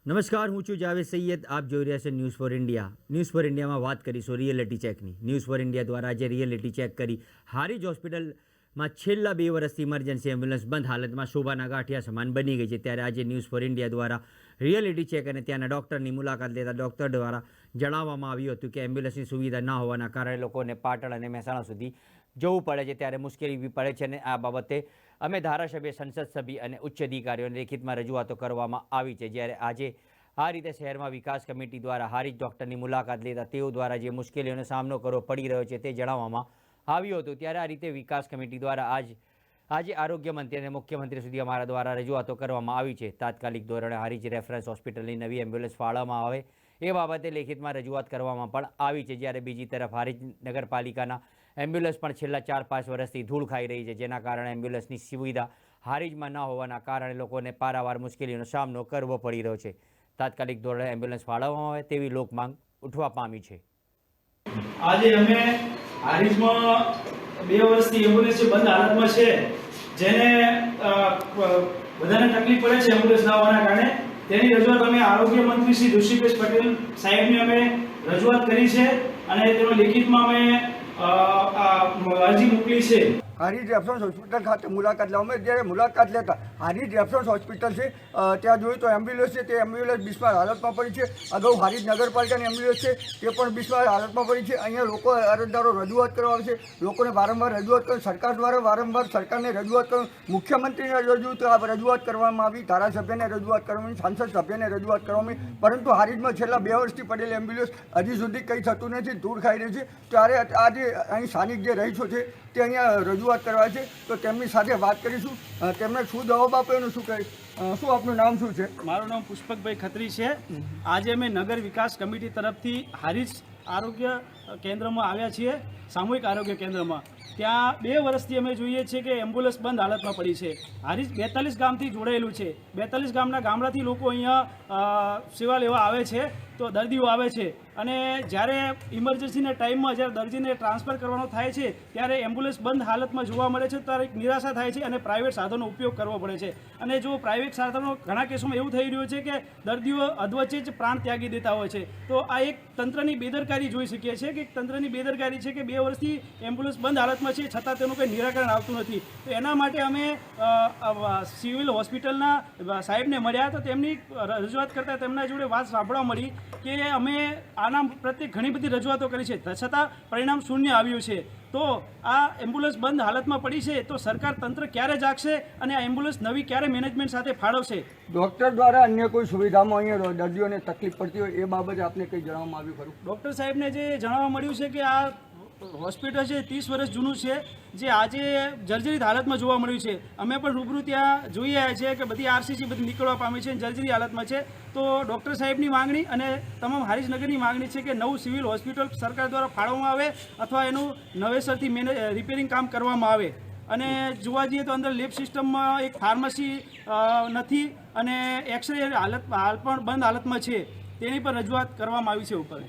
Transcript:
નમસ્કાર, હું છું જાવેદ સૈયદ. આપ જોઈ રહ્યા છો news for India. News for ઇન્ડિયામાં વાત કરીશું રિયલિટી ચેકની. ન્યૂઝ ફોર ઇન્ડિયા દ્વારા આજે રિયલિટી ચેક કરી હારીજ હોસ્પિટલમાં છેલ્લા 2 વર્ષથી ઇમરજન્સી એમ્બ્યુલન્સ બંધ હાલતમાં શોભાના ગાંઠિયા સમાન બની ગઈ છે. ત્યારે આજે ન્યૂઝ ફોર ઇન્ડિયા દ્વારા રિયલિટી ચેક અને ત્યાંના ડૉક્ટરની મુલાકાત લેતા ડૉક્ટર દ્વારા જણાવવામાં આવ્યું હતું કે એમ્બ્યુલન્સની સુવિધા ન હોવાના કારણે લોકોને પાટણ અને મહેસાણા સુધી જવું પડે છે, ત્યારે મુશ્કેલી ઊભી પડે છે. અને આ બાબતે અમે ધારાસભ્ય, સંસદ સભ્ય અને ઉચ્ચ અધિકારીઓને લેખિતમાં રજૂઆતો કરવામાં આવી છે. જ્યારે આજે આ રીતે શહેરમાં વિકાસ કમિટી દ્વારા હારીજ ડૉક્ટરની મુલાકાત લેતા તેઓ દ્વારા જે મુશ્કેલીઓનો સામનો કરવો પડી રહ્યો છે તે જણાવવામાં આવ્યું હતું. ત્યારે આ રીતે વિકાસ કમિટી દ્વારા આજે આરોગ્ય મંત્રી અને મુખ્યમંત્રી સુધી અમારા દ્વારા રજૂઆતો કરવામાં આવી છે. તાત્કાલિક ધોરણે હારીજ રેફરન્સ હોસ્પિટલની નવી એમ્બ્યુલન્સ ફાળવવામાં આવે એ બાબતે લેખિતમાં રજૂઆત કરવામાં પણ આવી છે. જ્યારે બીજી તરફ હારીજ નગરપાલિકાના એમ્બ્યુલન્સ પણ છેલ્લા 4-5 વર્ષથી ધૂળ ખાઈ રહી છે, જેના કારણે એમ્બ્યુલન્સની સુવિધા હારીજમાં ન હોવાના કારણે લોકોને પારાવાર મુશ્કેલીઓનો સામનો કરવો પડી રહ્યો છે. તાત્કાલિક ધોરણે એમ્બ્યુલન્સ ફાળવવામાં આવે તેવી લોક માંગ ઉઠવા પામી છે. આજે અમે હારીજમાં 2 વર્ષથી એમ્બ્યુલન્સ બંધ હાલતમાં છે, જેને બધાને તકલીફ પડે છે એમ્બ્યુલન્સ ના હોવાના કારણે. તેની રજૂઆત અમે આરોગ્ય મંત્રી શ્રી ઋષિકેશ પટેલ સાહેબને અમે રજૂઆત કરી છે અને તેનો લેખિતમાં અમે અરજી મોકલી છે. હારીજ રેફરન્સ હોસ્પિટલ ખાતે મુલાકાત લેવા અમે જ્યારે મુલાકાત લેતા હારીજ રેફરન્સ હોસ્પિટલ છે ત્યાં જોયું તો એમ્બ્યુલન્સ છે, તે એમ્બ્યુલન્સ બિસ્માર હાલતમાં પડી છે. અગાઉ હારીજ નગરપાલિકાની એમ્બ્યુલન્સ છે તે પણ બિસ્માર હાલતમાં પડી છે. અહીંયા લોકો અરજદારો રજૂઆત કરવા આવે છે, લોકોને વારંવાર રજૂઆત કરી, સરકાર દ્વારા વારંવાર સરકારને રજૂઆત કરી, મુખ્યમંત્રીને રજૂઆત કરવામાં આવી, ધારાસભ્યને રજૂઆત કરવામાં આવી, સાંસદ સભ્યને રજૂઆત કરવામાં આવી, પરંતુ હારીજમાં છેલ્લા 2 વર્ષથી પડેલી એમ્બ્યુલન્સ હજી સુધી કંઈ થતું નથી, ધૂળ ખાઈ રહી છે. ત્યારે આજે અહીં સ્થાનિક જે રહીશો છે તે અહીંયા રજૂઆત કરવા છે, તો તેમની સાથે વાત કરીશું. તેમને શું જવાબ આપો એનું શું કહે. શું આપનું નામ શું છે? મારું નામ પુષ્પકભાઈ ખત્રી છે. આજે અમે નગર વિકાસ કમિટી તરફથી હારીજ આરોગ્ય કેન્દ્રમાં આવ્યા છીએ, સામૂહિક આરોગ્ય કેન્દ્રમાં. ત્યાં 2 વર્ષથી અમે જોઈએ છીએ કે એમ્બ્યુલન્સ બંધ હાલતમાં પડી છે. હારીજ 42 ગામથી જોડાયેલું છે. 42 ગામના ગામડાથી લોકો અહીંયા સેવા લેવા આવે છે, તો દર્દીઓ આવે છે. અને જ્યારે ઇમરજન્સીના ટાઈમમાં જ્યારે દર્દીને ટ્રાન્સફર કરવાનો થાય છે ત્યારે એમ્બ્યુલન્સ બંધ હાલતમાં જોવા મળે છે, ત્યારે એક નિરાશા થાય છે અને પ્રાઇવેટ સાધનો ઉપયોગ કરવો પડે છે. અને જો પ્રાઇવેટ સાધનો ઘણા કેસોમાં એવું થઈ રહ્યું છે કે દર્દીઓ અધવચ્ચે જ પ્રાણ ત્યાગી દેતા હોય છે. તો આ એક તંત્રની બેદરકારી જોઈ શકીએ છીએ કે તંત્રની બેદરકારી છે કે 2 વર્ષથી એમ્બ્યુલન્સ બંધ હાલતમાં છે, છતાં તેનું કંઈ નિરાકરણ આવતું નથી. તો એના માટે અમે સિવિલ હોસ્પિટલના સાહેબને મળ્યા, તો તેમની રજૂઆત કરતાં તેમના જોડે વાત સાંભળવા મળી કે અમે આના પ્રત્યે ઘણી બધી રજૂઆતો કરી છે, છતાં પરિણામ શૂન્ય આવ્યું છે. તો આ એમ્બ્યુલન્સ બંધ હાલતમાં પડી છે, તો સરકાર તંત્ર ક્યારે જાગશે અને આ એમ્બ્યુલન્સ નવી ક્યારે મેનેજમેન્ટ સાથે ફાળવશે? ડૉક્ટર દ્વારા અન્ય કોઈ સુવિધામાં અહીંયા દર્દીઓને તકલીફ પડતી હોય એ બાબતે આપને કંઈ જણાવવામાં આવ્યું ખરું? ડૉક્ટર સાહેબને જે જાણવા મળ્યું છે કે આ હોસ્પિટલ છે 30 વર્ષ જૂનું છે, જે આજે જર્જરિત હાલતમાં જોવા મળ્યું છે. અમે પણ રૂબરૂ ત્યાં જોઈ આવ્યા છીએ કે બધી આરસીસી બધી નીકળવા પામી છે, જર્જરી હાલતમાં છે. તો ડૉક્ટર સાહેબની માંગણી અને તમામ હારીજ નગરની માંગણી છે કે નવું સિવિલ હોસ્પિટલ સરકાર દ્વારા ફાળવવામાં આવે અથવા એનું નવેસરથી રિપેરિંગ કામ કરવામાં આવે. અને જોવા જઈએ તો અંદર લેબ સિસ્ટમમાં એક ફાર્મસી નથી અને એક્સરે હાલ પણ બંધ હાલતમાં છે, તેની પર રજૂઆત કરવામાં આવી છે ઉપર.